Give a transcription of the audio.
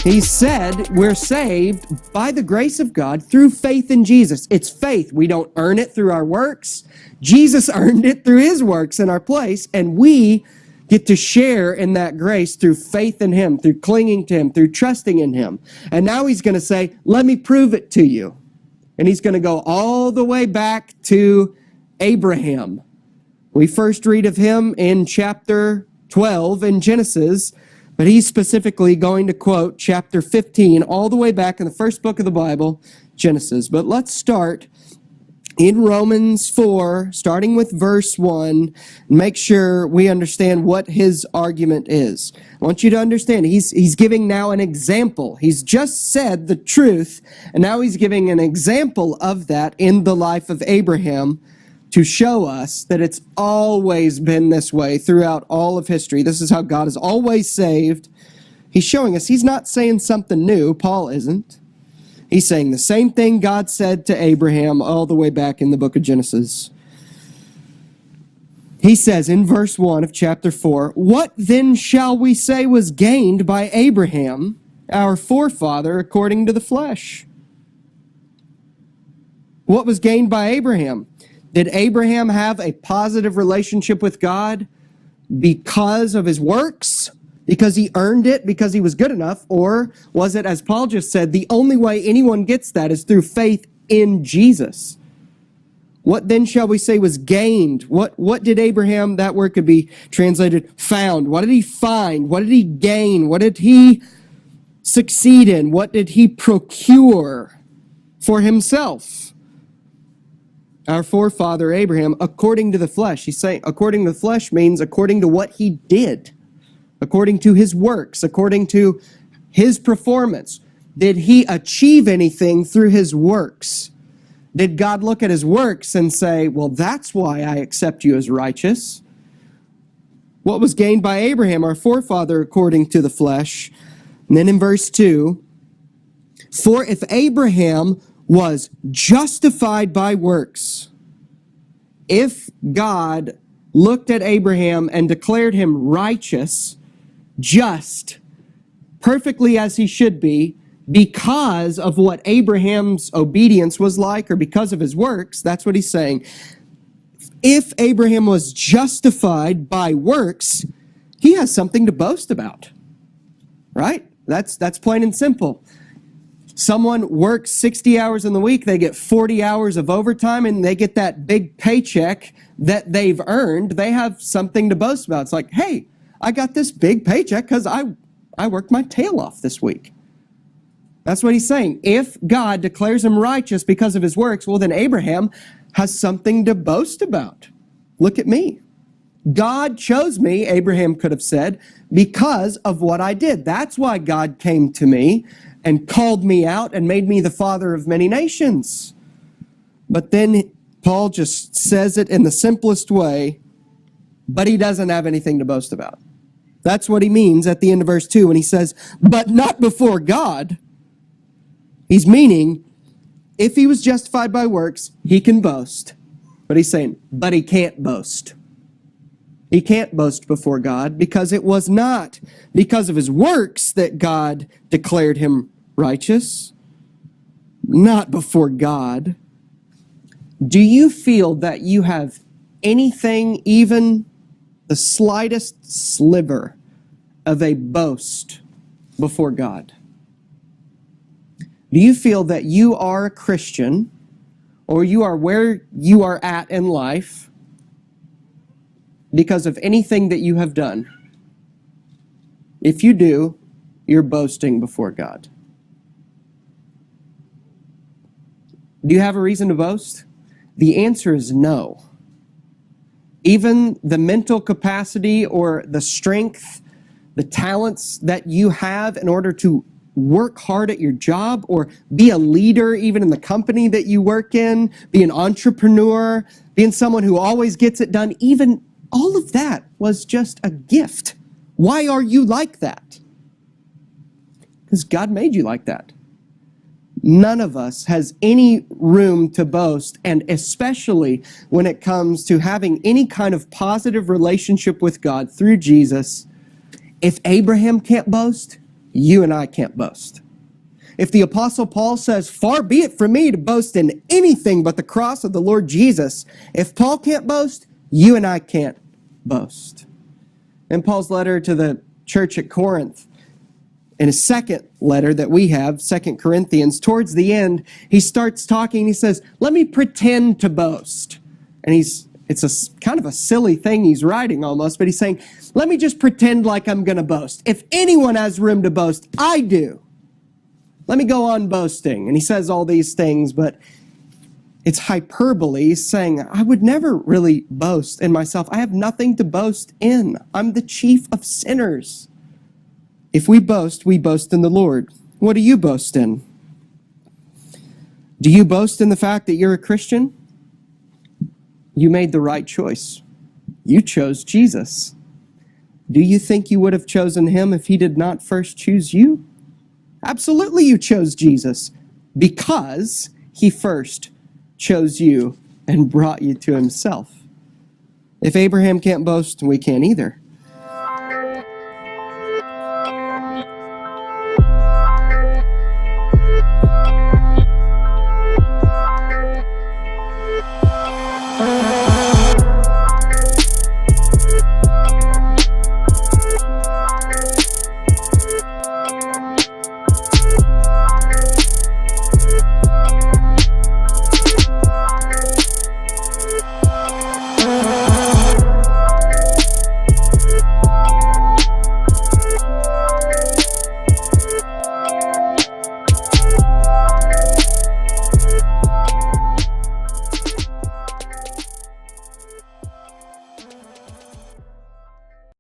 He said we're saved by the grace of God through faith in Jesus. It's faith. We don't earn it through our works. Jesus earned it through his works in our place, and we get to share in that grace through faith in him, through clinging to him, through trusting in him. And now he's going to say, let me prove it to you. And he's going to go all the way back to Abraham. We first read of him in chapter 12 in Genesis, but he's specifically going to quote chapter 15 all the way back in the first book of the Bible, Genesis. But let's start in Romans 4, starting with verse 1, and make sure we understand what his argument is. I want you to understand, he's giving now an example. He's just said the truth, and now he's giving an example of that in the life of Abraham to show us that it's always been this way throughout all of history. This is how God has always saved. He's showing us he's not saying something new. Paul isn't. He's saying the same thing God said to Abraham all the way back in the book of Genesis. He says in verse 1 of chapter 4, "What then shall we say was gained by Abraham, our forefather, according to the flesh?" What was gained by Abraham? Did Abraham have a positive relationship with God because of his works? Because he earned it, because he was good enough? Or was it, as Paul just said, the only way anyone gets that is through faith in Jesus? What then shall we say was gained? What did Abraham, that word could be translated found. What did he find? What did he gain? What did he succeed in? What did he procure for himself? Our forefather Abraham, according to the flesh. He's saying according to the flesh means according to what he did, according to his works, according to his performance. Did he achieve anything through his works? Did God look at his works and say, well, that's why I accept you as righteous? What was gained by Abraham, our forefather, according to the flesh? And then in verse 2, "For if Abraham was justified by works," if God looked at Abraham and declared him righteous, just, perfectly as he should be, because of what Abraham's obedience was like, or because of his works, that's what he's saying. If Abraham was justified by works, he has something to boast about, right? That's plain and simple. Someone works 60 hours in the week, they get 40 hours of overtime, and they get that big paycheck that they've earned. They have something to boast about. It's like, hey, I got this big paycheck because I worked my tail off this week. That's what he's saying. If God declares him righteous because of his works, well, then Abraham has something to boast about. Look at me. God chose me, Abraham could have said, because of what I did. That's why God came to me and called me out and made me the father of many nations. But then Paul just says it in the simplest way, but he doesn't have anything to boast about. That's what he means at the end of verse 2 when he says, but not before God. He's meaning, if he was justified by works, he can boast. But he's saying, but he can't boast. He can't boast before God because it was not because of his works that God declared him righteous. Not before God. Do you feel that you have anything, even the slightest sliver of a boast before God? Do you feel that you are a Christian, or you are where you are at in life because of anything that you have done? If you do, you're boasting before God. Do you have a reason to boast? The answer is no. Even the mental capacity or the strength, the talents that you have in order to work hard at your job or be a leader even in the company that you work in, be an entrepreneur, being someone who always gets it done, even all of that was just a gift. Why are you like that? Because God made you like that. None of us has any room to boast, and especially when it comes to having any kind of positive relationship with God through Jesus. If Abraham can't boast, you and I can't boast. If the Apostle Paul says, far be it from me to boast in anything but the cross of the Lord Jesus, if Paul can't boast, you and I can't boast. In Paul's letter to the church at Corinth, in his second letter that we have, 2 Corinthians, towards the end, he starts talking, he says, let me pretend to boast. And it's a kind of a silly thing he's writing almost, but he's saying, let me just pretend like I'm going to boast. If anyone has room to boast, I do. Let me go on boasting. And he says all these things, but it's hyperbole. He's saying, I would never really boast in myself. I have nothing to boast in. I'm the chief of sinners. If we boast in the Lord. What do you boast in? Do you boast in the fact that you're a Christian? You made the right choice. You chose Jesus. Do you think you would have chosen him if he did not first choose you? Absolutely you chose Jesus because he first chose you and brought you to himself. If Abraham can't boast, we can't either.